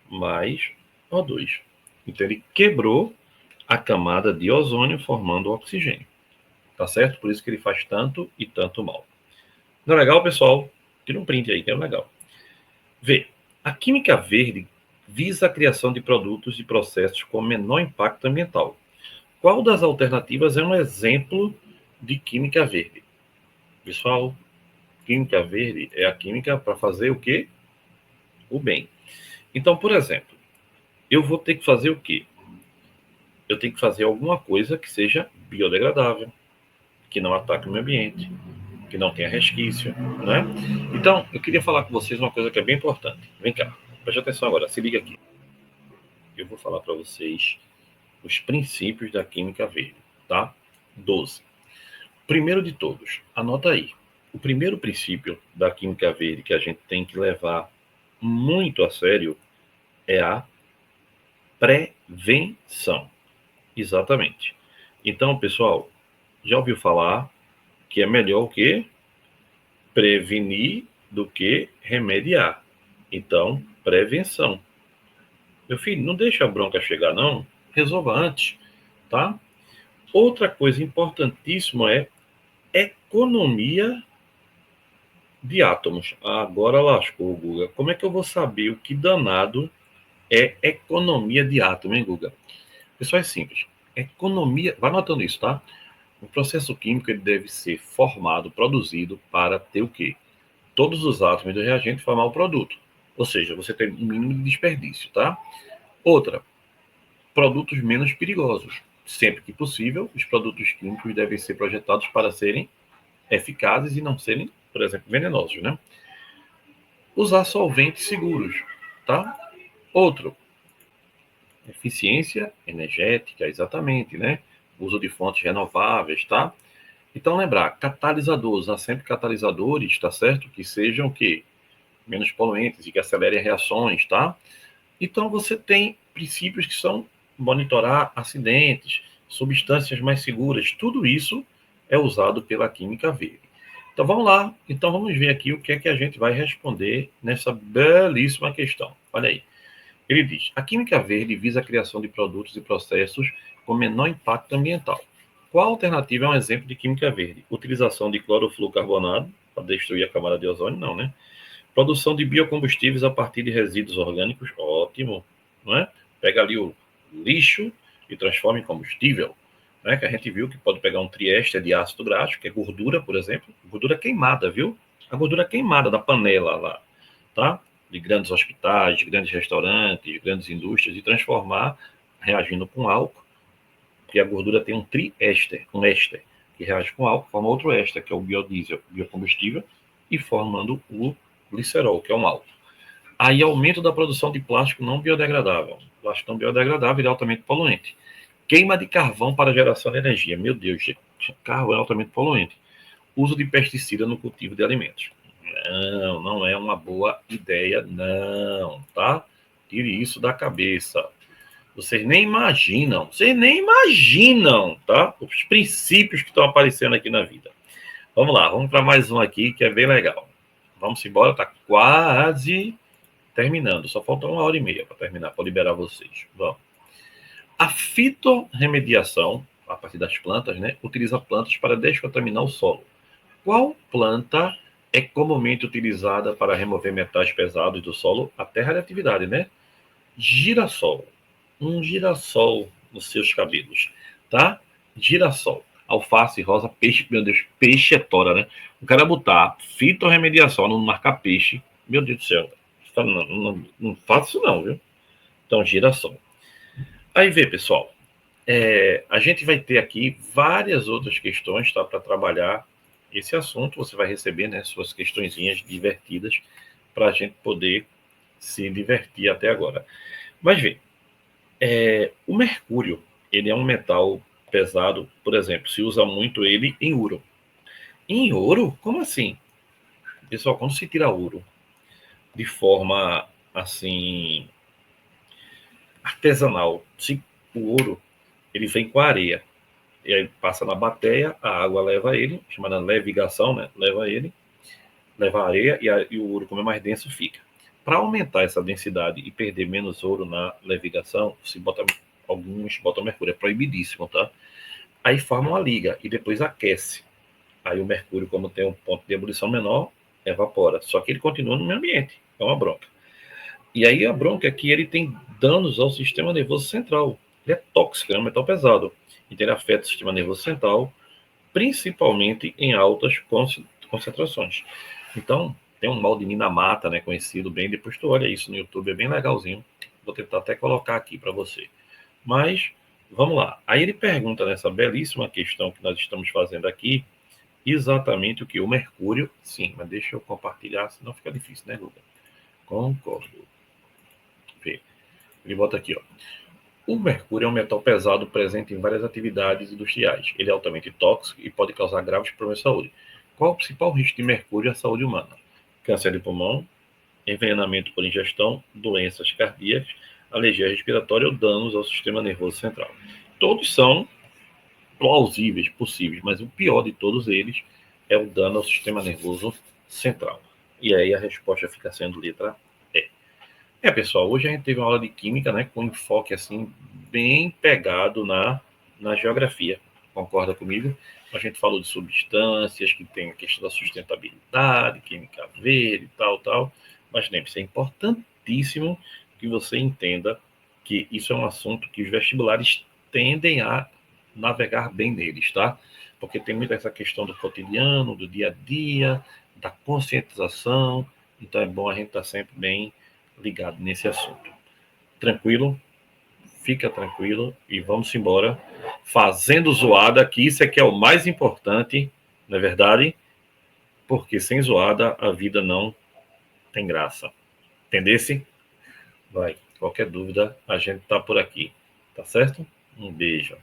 mais O2. Então ele quebrou a camada de ozônio formando oxigênio. Tá certo? Por isso que ele faz tanto e tanto mal. Não é legal, pessoal? Tira um print aí, que é legal. Vê, a química verde visa a criação de produtos e processos com menor impacto ambiental. Qual das alternativas é um exemplo de química verde? Pessoal, química verde é a química para fazer o quê? O bem. Então, por exemplo, eu vou ter que fazer o quê? Eu tenho que fazer alguma coisa que seja biodegradável, que não ataque o meio ambiente, que não tenha resquício, né? Então, eu queria falar com vocês uma coisa que é bem importante. Vem cá, preste atenção agora, se liga aqui. Eu vou falar para vocês os princípios da química verde, tá? 12. Primeiro de todos, anota aí. O primeiro princípio da química verde que a gente tem que levar muito a sério é a prevenção. Exatamente. Então, pessoal, já ouviu falar que é melhor o quê? Prevenir do que remediar. Então, prevenção. Meu filho, não deixa a bronca chegar, não. Resolva antes, tá? Outra coisa importantíssima é economia de átomos. Agora lascou, Guga. Como é que eu vou saber o que danado é economia de átomo, hein, Guga? Pessoal, é simples. Economia, vai anotando isso, tá? O processo químico ele deve ser formado, produzido para ter o quê? Todos os átomos do reagente formar o produto. Ou seja, você tem um mínimo de desperdício, tá? Outra, produtos menos perigosos. Sempre que possível, os produtos químicos devem ser projetados para serem eficazes e não serem, por exemplo, venenosos, né? Usar solventes seguros, tá? Outro, eficiência energética, exatamente, né? Uso de fontes renováveis, tá? Então, lembrar, catalisador, usar sempre catalisadores, tá certo? Que sejam o quê? Menos poluentes e que acelerem reações, tá? Então, você tem princípios que são monitorar acidentes, substâncias mais seguras, tudo isso é usado pela química verde. Então, vamos lá. Então, vamos ver aqui o que é que a gente vai responder nessa belíssima questão. Olha aí. Ele diz: a química verde visa a criação de produtos e processos com menor impacto ambiental. Qual alternativa é um exemplo de química verde? Utilização de clorofluorcarbonato para destruir a camada de ozônio? Não, né? Produção de biocombustíveis a partir de resíduos orgânicos? Ótimo, não é? Pega ali o lixo e transforma em combustível, né? Que a gente viu que pode pegar um triéster de ácido graxo, que é gordura, por exemplo, gordura queimada, viu? A gordura queimada da panela lá, tá? De grandes hospitais, de grandes restaurantes, de grandes indústrias, e transformar, reagindo com álcool, que a gordura tem um triéster, um éster, que reage com álcool, forma outro éster, que é o biodiesel, biocombustível, e formando o glicerol, que é um álcool. Aí, aumento da produção de plástico não biodegradável. Plástico não biodegradável é altamente poluente. Queima de carvão para geração de energia. Meu Deus, carvão é altamente poluente. Uso de pesticida no cultivo de alimentos. Não, não é uma boa ideia, não, tá? Tire isso da cabeça. Vocês nem imaginam, tá? Os princípios que estão aparecendo aqui na vida. Vamos lá, vamos para mais um aqui que é bem legal. Vamos embora, tá quase terminando. Só falta 1h30 para terminar, para liberar vocês. Vamos. A fitorremediação, a partir das plantas, né, utiliza plantas para descontaminar o solo. Qual planta é comumente utilizada para remover metais pesados do solo até radioatividade, né? Girassol. Um girassol nos seus cabelos, tá? Girassol. Alface, rosa, peixe, meu Deus, peixe é tora, né? O cara botar fitorremediação, não marcar peixe, meu Deus do céu. Não faço isso não, viu? Então, girassol. Aí vê, pessoal, a gente vai ter aqui várias outras questões, tá? Para trabalhar esse assunto, você vai receber, né, suas questõezinhas divertidas para a gente poder se divertir até agora. Mas vê, o mercúrio, ele é um metal pesado, por exemplo, se usa muito ele em ouro. Em ouro? Como assim? Pessoal, quando se tira ouro de forma, assim, artesanal, se o ouro, ele vem com a areia, e aí passa na bateia, a água leva ele, chamada levigação, né? Leva a areia e o ouro, como é mais denso, fica. Para aumentar essa densidade e perder menos ouro na levigação, alguns botam mercúrio, é proibidíssimo, tá? Aí forma uma liga e depois aquece. Aí o mercúrio, como tem um ponto de ebulição menor, evapora. Só que ele continua no meio ambiente, é uma bronca. E aí a bronca é que ele tem danos ao sistema nervoso central. Ele é tóxico, é um metal pesado. Então ele afeta o sistema nervoso central, principalmente em altas concentrações. Então, tem um mal de Minamata, né, conhecido bem, depois tu olha isso no YouTube, é bem legalzinho. Vou tentar até colocar aqui para você. Mas, vamos lá. Aí ele pergunta nessa belíssima questão que nós estamos fazendo aqui, exatamente o que? O mercúrio, sim, mas deixa eu compartilhar, senão fica difícil, né, Guga? Concordo. Vê. Ele bota aqui, ó. O mercúrio é um metal pesado presente em várias atividades industriais. Ele é altamente tóxico e pode causar graves problemas de saúde. Qual o principal risco de mercúrio à saúde humana? Câncer de pulmão, envenenamento por ingestão, doenças cardíacas, alergia respiratória ou danos ao sistema nervoso central. Todos são plausíveis, possíveis, mas o pior de todos eles é o dano ao sistema nervoso central. E aí a resposta fica sendo letra E. Pessoal, hoje a gente teve uma aula de química, né, com enfoque assim bem pegado na geografia. Concorda comigo? A gente falou de substâncias, que tem a questão da sustentabilidade, química verde, tal. Mas lembre-se, é importantíssimo que você entenda que isso é um assunto que os vestibulares tendem a navegar bem neles, tá? Porque tem muito essa questão do cotidiano, do dia a dia, da conscientização. Então é bom a gente estar sempre bem ligado nesse assunto. Tranquilo? Fica tranquilo e vamos embora fazendo zoada, que isso é que é o mais importante, não é verdade? Porque sem zoada a vida não tem graça. Entendesse? Vai. Qualquer dúvida, a gente tá por aqui. Tá certo? Um beijo.